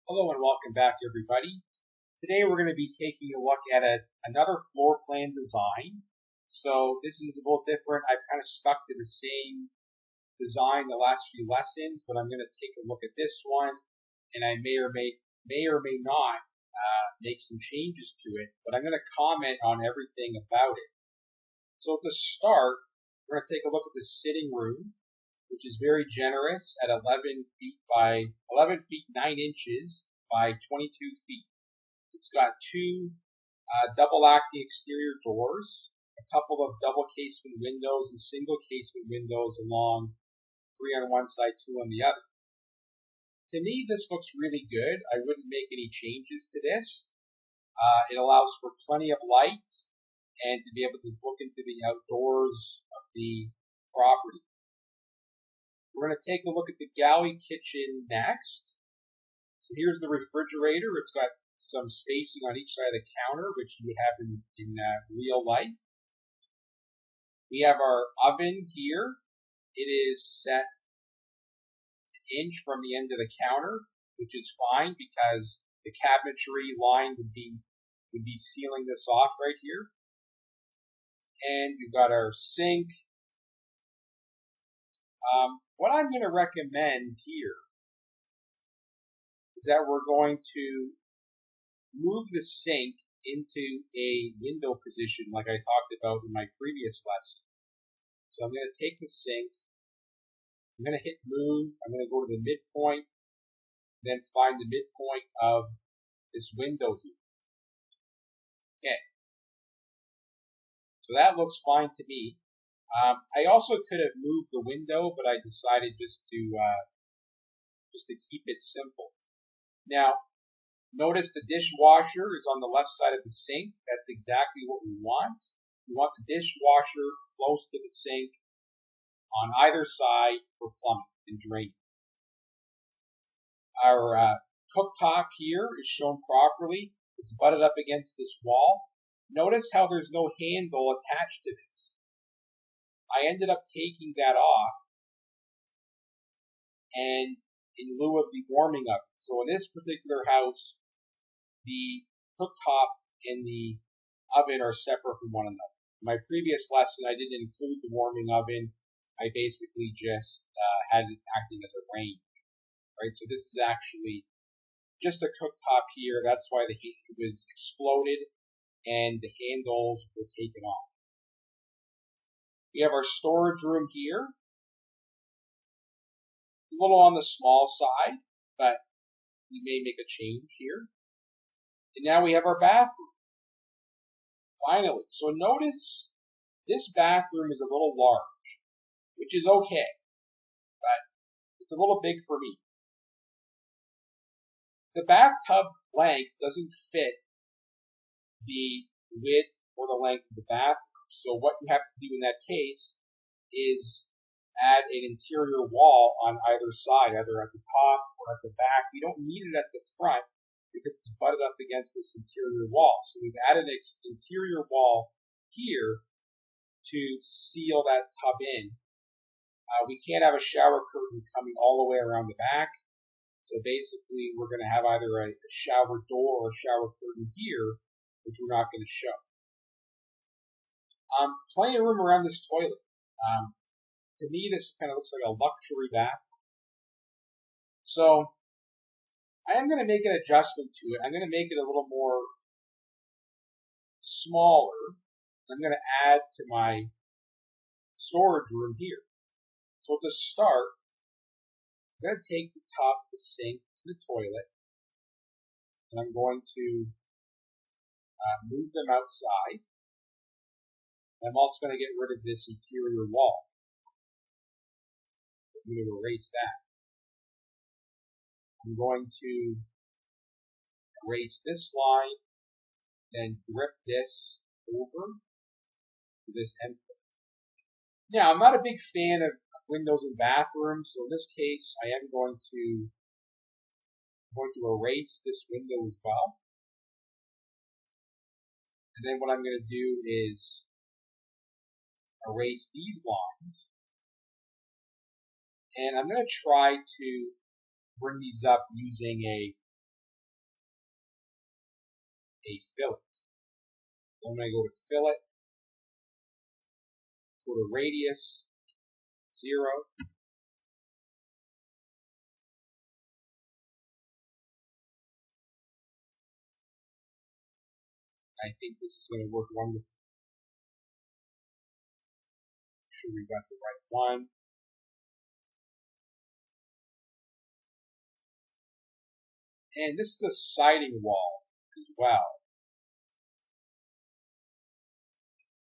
Hello and welcome back, everybody. Today we're going to be taking a look at another floor plan design. So this is a little different. I've kind of stuck to the same design the last few lessons, but I'm going to take a look at this one, and I may or may not make some changes to it. But I'm going to comment on everything about it. So to start, we're going to take a look at the sitting room, which is very generous at 11 feet by 11 feet 9 inches by 22 feet. It's got two double acting exterior doors, a couple of double casement windows and single casement windows along, three on one side, two on the other. To me, this looks really good. I wouldn't make any changes to this. It allows for plenty of light and to be able to look into the outdoors of the property. We're going to take a look at the galley kitchen next. So here's the refrigerator. It's got some spacing on each side of the counter, which you would have in real life. We have our oven here. It is set an inch from the end of the counter, which is fine because the cabinetry line would be sealing this off right here. And we've got our sink. What I'm going to recommend here is that we're going to move the sink into a window position like I talked about in my previous lesson. So I'm going to take the sink, I'm going to hit move, I'm going to go to the midpoint, then find the midpoint of this window here. Okay. So that looks fine to me. I also could have moved the window, but I decided just to keep it simple. Now, notice the dishwasher is on the left side of the sink. That's exactly what we want. We want the dishwasher close to the sink on either side for plumbing and draining. Our cooktop here is shown properly. It's butted up against this wall. Notice how there's no handle attached to this. I ended up taking that off and in lieu of the warming oven. So in this particular house, the cooktop and the oven are separate from one another. In my previous lesson, I didn't include the warming oven. I basically just had it acting as a range, right? So this is actually just a cooktop here. That's why the heat was exploded and the handles were taken off. We have our storage room here. It's a little on the small side, but we may make a change here. And now we have our bathroom. Finally, so notice this bathroom is a little large, which is okay, but it's a little big for me. The bathtub length doesn't fit the width or the length of the bathroom. So what you have to do in that case is add an interior wall on either side, either at the top or at the back. We don't need it at the front because it's butted up against this interior wall. So we've added an interior wall here to seal that tub in. We can't have a shower curtain coming all the way around the back. So basically we're going to have either a shower door or a shower curtain here, which we're not going to show. Plenty of room around this toilet. To me, this kind of looks like a luxury bath. So I am going to make an adjustment to it. I'm going to make it a little more smaller. I'm going to add to my storage room here. So to start, I'm going to take the top of the sink to the toilet, and I'm going to move them outside. I'm also going to get rid of this interior wall. I'm going to erase that. I'm going to erase this line, then grip this over to this endpoint. Now, I'm not a big fan of windows in bathrooms, so in this case, I am going to erase this window as well. And then what I'm going to do is erase these lines. And I'm going to try to bring these up using a a fillet. So I'm going to go to fillet, go to radius, 0. I think this is going to work wonderfully. Make sure we got the right one. And this is a siding wall as well,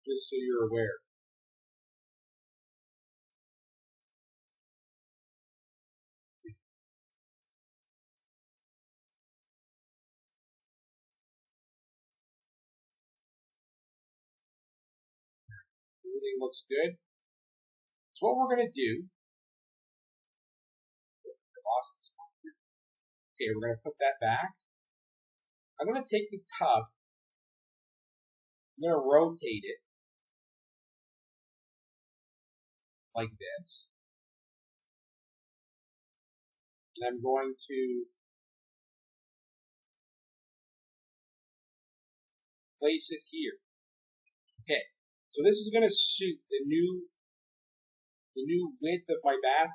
just so you're aware. Everything looks good. So what we're going to do, okay, we're going to put that back. I'm going to take the tub, I'm going to rotate it like this. And I'm going to place it here. Okay, so this is going to suit the new width of my bath.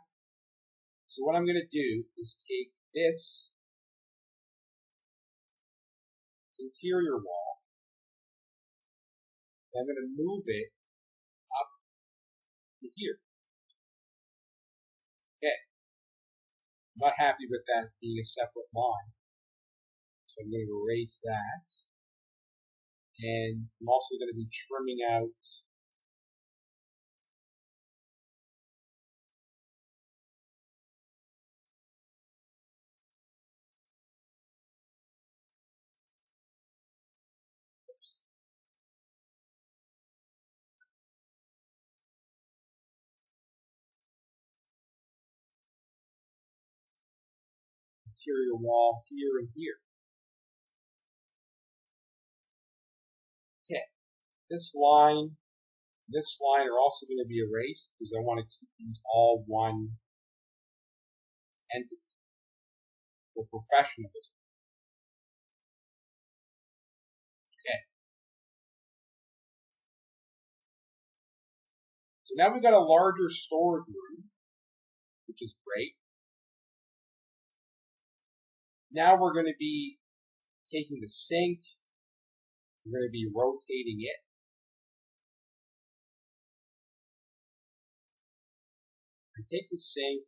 So what I'm going to do is take this interior wall, and I'm going to move it up to here. Okay, I'm not happy with that being a separate line, so I'm going to erase that. And I'm also going to be trimming out interior wall here and here. Okay, this line are also going to be erased because I want to keep these all one entity for professionalism. Okay. So now we've got a larger storage room, which is great. Now we're going to be taking the sink, we're going to be rotating it. We take the sink,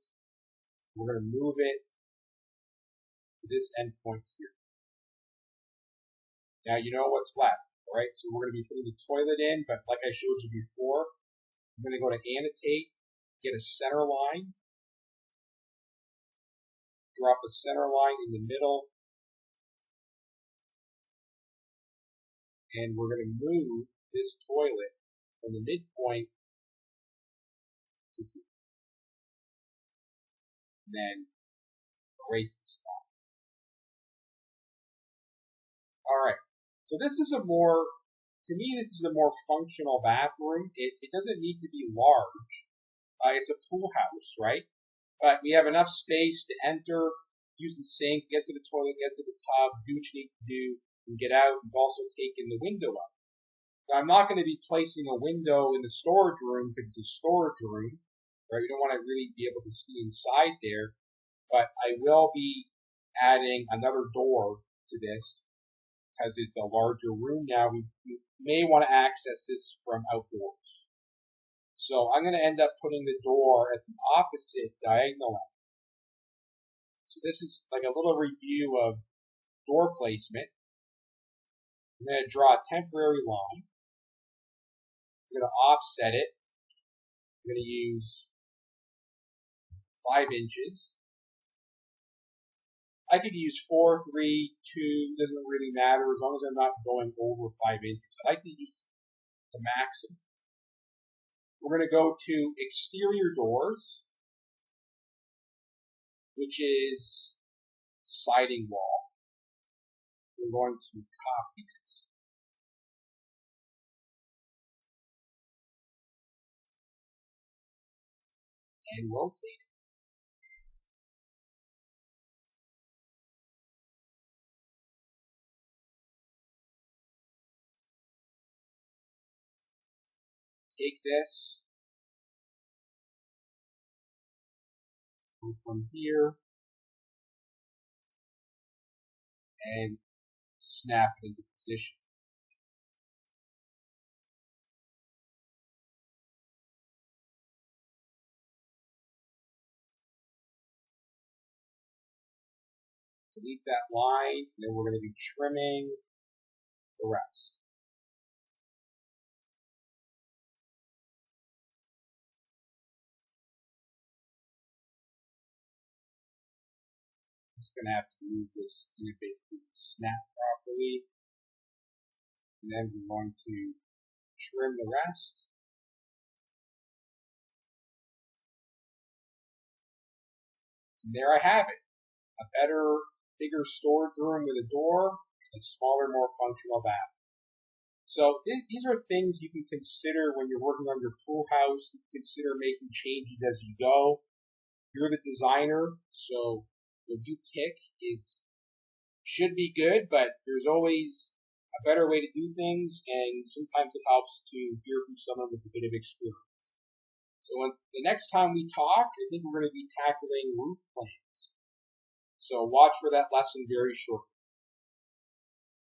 we're going to move it to this endpoint here. Now you know what's left, alright? So we're going to be putting the toilet in, but like I showed you before, I'm going to go to annotate, get a center line, drop a center line in the middle, and we're going to move this toilet from the midpoint to here. And then erase this line. Alright, so this is a more, to me this is a more functional bathroom. It doesn't need to be large. It's a pool house, right? But we have enough space to enter, use the sink, get to the toilet, get to the tub, do what you need to do, and get out. We've also taken the window out. Now, I'm not going to be placing a window in the storage room because it's a storage room, right? You don't want to really be able to see inside there, but I will be adding another door to this because it's a larger room now. We may want to access this from outdoors. So I'm going to end up putting the door at the opposite diagonal end. So this is like a little review of door placement. I'm going to draw a temporary line. I'm going to offset it. I'm going to use 5 inches. I could use 4, 3, 2, doesn't really matter as long as I'm not going over 5 inches. I like to use the maximum. We're going to go to exterior doors, which is siding wall. We're going to copy this. And rotate it. take this, go from here, and snap it into position. Delete that line, and then we're going to be trimming the rest. I'm just going to have to move this in a bit to snap properly. And then we're going to trim the rest. And there I have it. A better, bigger storage room with a door, and a smaller, more functional bath. So these are things you can consider when you're working on your pool house. You can consider making changes as you go. You're the designer, so what you pick should be good, but there's always a better way to do things, and sometimes it helps to hear from someone with a bit of experience. So the next time we talk, I think we're going to be tackling roof plans. So watch for that lesson very shortly.